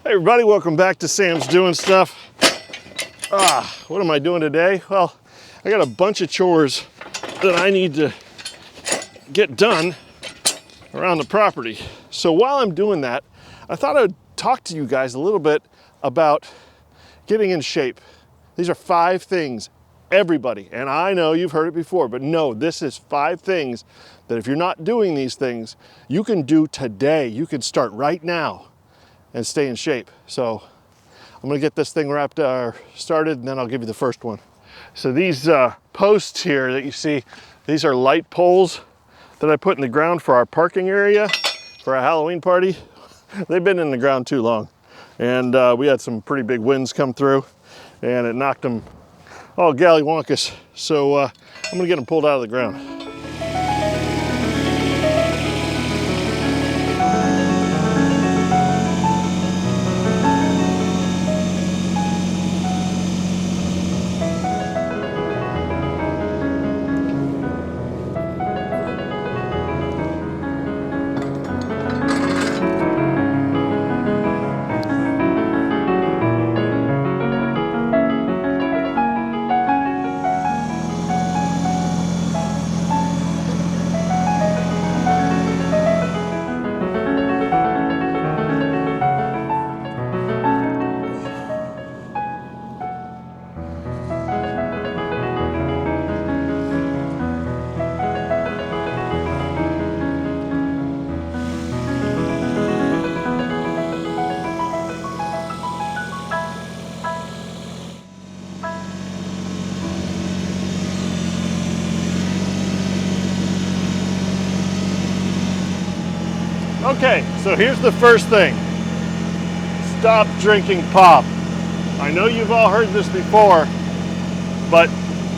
Hey everybody, welcome back to Sam's Doing Stuff. What am I doing today? Well, I got a bunch of chores that I need to get done around the property. So while I'm doing that, I thought I'd talk to you guys a little bit about getting in shape. These are 5 things everybody, and I know you've heard it before, but no, this is 5 things that if you're not doing these things, you can do today. You can start right now and stay in shape. So I'm gonna get this thing started, and then I'll give you the first one. So these posts here that you see, these are light poles that I put in the ground for our parking area for a Halloween party. They've been in the ground too long. And we had some pretty big winds come through and it knocked them all gallywonkus. So I'm gonna get them pulled out of the ground. Okay, so here's the first thing. Stop drinking pop. I know you've all heard this before, but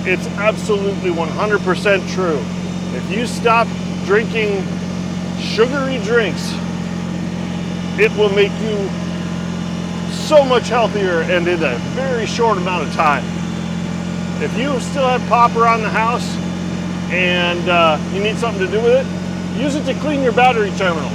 it's absolutely 100% true. If you stop drinking sugary drinks, it will make you so much healthier and in a very short amount of time. If you still have pop around the house and you need something to do with it, use it to clean your battery terminals.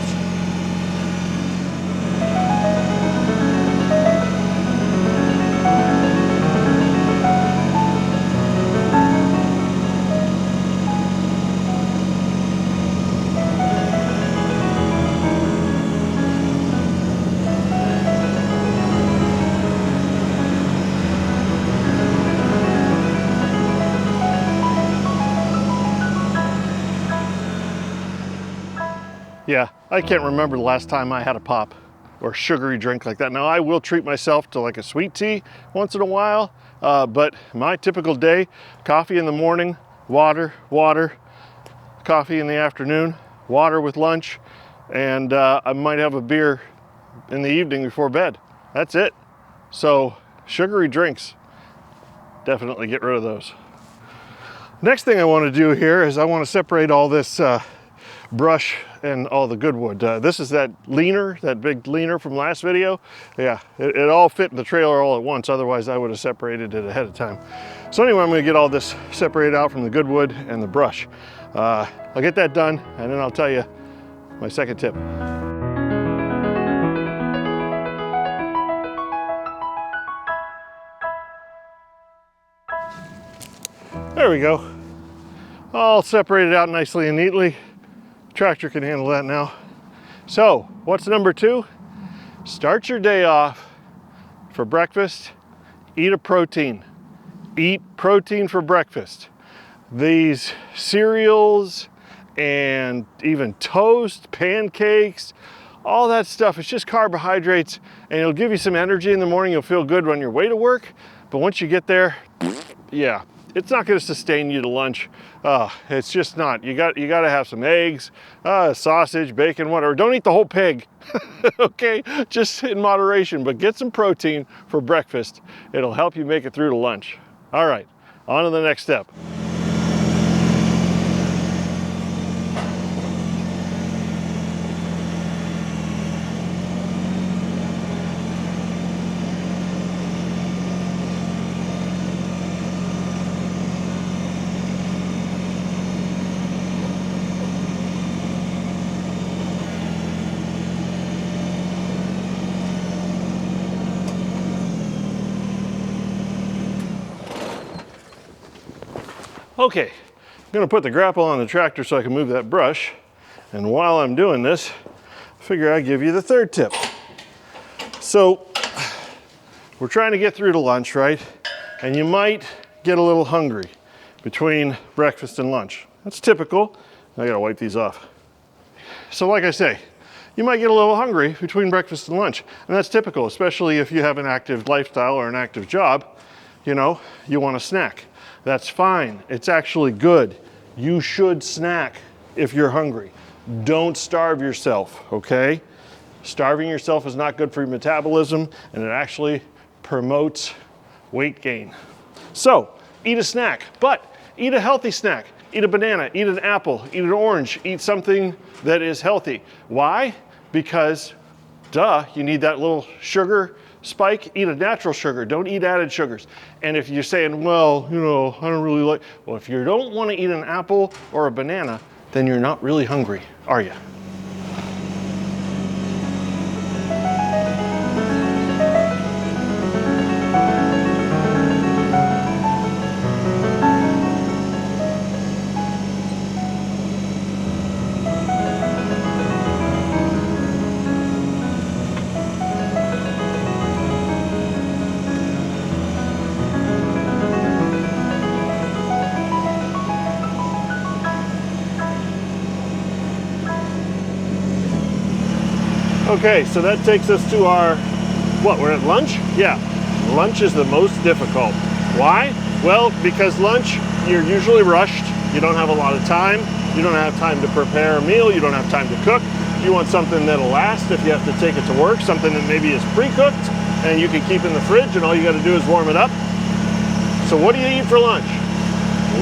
Yeah, I can't remember the last time I had a pop or sugary drink like that. Now, I will treat myself to like a sweet tea once in a while, but my typical day, coffee in the morning, water, coffee in the afternoon, water with lunch, and I might have a beer in the evening before bed. That's it. So sugary drinks, definitely get rid of those. Next thing I want to do here is I want to separate all this brush and all the good wood. This is that leaner, that big leaner from last video. Yeah, it all fit in the trailer all at once, otherwise I would have separated it ahead of time. So anyway, I'm gonna get all this separated out from the good wood and the brush. I'll get that done and then I'll tell you my second tip. There we go. All separated out nicely and neatly. Tractor can handle that now. So what's number 2? Start your day off for breakfast, eat a protein. Eat protein for breakfast. These cereals and even toast, pancakes, all that stuff, it's just carbohydrates, and it'll give you some energy in the morning. You'll feel good on your way to work, but once you get there, yeah, it's not going to sustain you to lunch. It's just not. You got to have some eggs, sausage, bacon, whatever. Don't eat the whole pig, okay? Just in moderation, but get some protein for breakfast. It'll help you make it through to lunch. All right, on to the next step. Okay, I'm gonna put the grapple on the tractor so I can move that brush. And while I'm doing this, I figure I'd give you the third tip. So we're trying to get through to lunch, right? And you might get a little hungry between breakfast and lunch. That's typical. I gotta wipe these off. So like I say, you might get a little hungry between breakfast and lunch. And that's typical, especially if you have an active lifestyle or an active job. You know, you want a snack. That's fine. It's actually good. You should snack if you're hungry. Don't starve yourself, okay? Starving yourself is not good for your metabolism, and it actually promotes weight gain. So, eat a snack, but eat a healthy snack. Eat a banana, eat an apple, eat an orange, eat something that is healthy. Why? Because, duh, you need that little sugar spike. Eat a natural sugar. Don't eat added sugars. And if you're saying, well, you know, I don't really like, well, if you don't want to eat an apple or a banana, then you're not really hungry, are you? Okay, so that takes us to our, what, we're at lunch? Yeah, lunch is the most difficult. Why? Well, because lunch, you're usually rushed. You don't have a lot of time. You don't have time to prepare a meal. You don't have time to cook. You want something that'll last if you have to take it to work, something that maybe is pre-cooked and you can keep in the fridge and all you gotta do is warm it up. So what do you eat for lunch?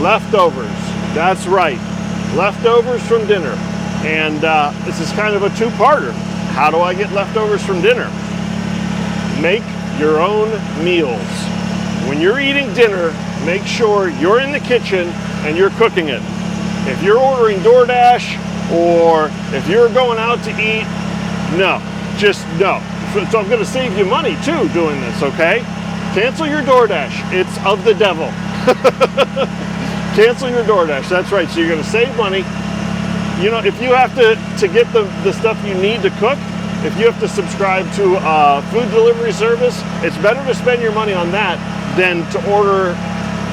Leftovers. That's right, leftovers from dinner. And this is kind of a two-parter. How do I get leftovers from dinner? Make your own meals. When you're eating dinner, make sure you're in the kitchen and you're cooking it. If you're ordering DoorDash or if you're going out to eat, no, just no. So I'm gonna save you money too doing this, okay? Cancel your DoorDash, it's of the devil. Cancel your DoorDash, that's right, so you're gonna save money. You know, if you have to get the stuff you need to cook, if you have to subscribe to a food delivery service, it's better to spend your money on that than to order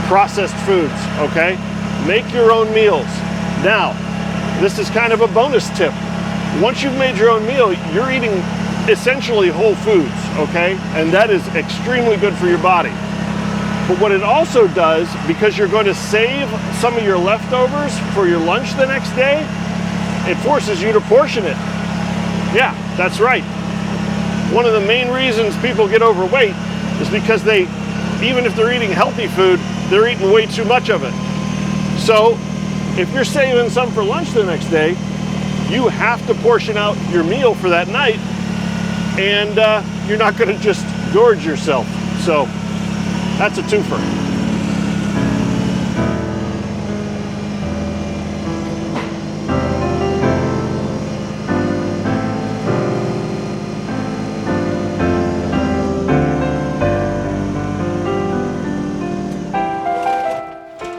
processed foods, okay? Make your own meals. Now, this is kind of a bonus tip. Once you've made your own meal, you're eating essentially whole foods, okay? And that is extremely good for your body. But what it also does, because you're going to save some of your leftovers for your lunch the next day, it forces you to portion it. Yeah, that's right. One of the main reasons people get overweight is because they, even if they're eating healthy food, they're eating way too much of it. So if you're saving some for lunch the next day, you have to portion out your meal for that night, and you're not gonna just gorge yourself. So that's a twofer.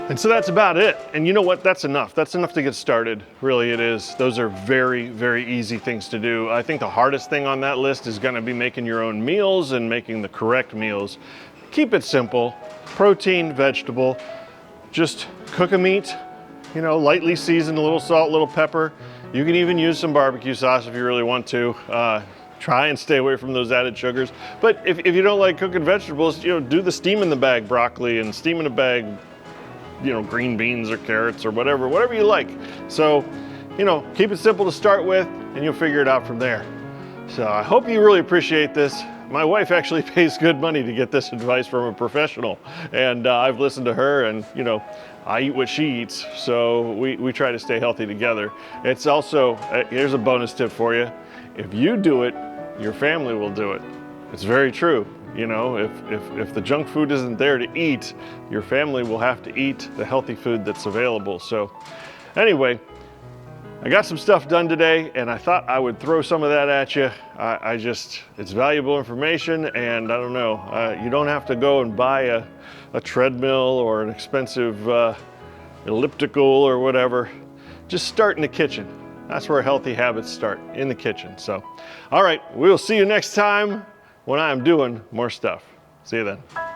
And so that's about it. And you know what? That's enough. That's enough to get started. Really, it is. Those are very, very easy things to do. I think the hardest thing on that list is going to be making your own meals and making the correct meals. Keep it simple. Protein, vegetable. Just cook a meat, you know, lightly seasoned, a little salt, a little pepper. You can even use some barbecue sauce if you really want to. Try and stay away from those added sugars. But if you don't like cooking vegetables, you know, do the steam in the bag broccoli and steam in the bag, you know, green beans or carrots or whatever you like. So, you know, keep it simple to start with and you'll figure it out from there. So I hope you really appreciate this. My wife actually pays good money to get this advice from a professional, and I've listened to her, and you know, I eat what she eats, so we try to stay healthy together. It's also, here's a bonus tip for you. If you do it, your family will do it. It's very true. You know, if the junk food isn't there to eat, your family will have to eat the healthy food that's available. So anyway, I got some stuff done today and I thought I would throw some of that at you. It's valuable information, and I don't know, you don't have to go and buy a treadmill or an expensive elliptical or whatever, just start in the kitchen. That's where healthy habits start, in the kitchen. So, all right, we'll see you next time when I'm doing more stuff. See you then.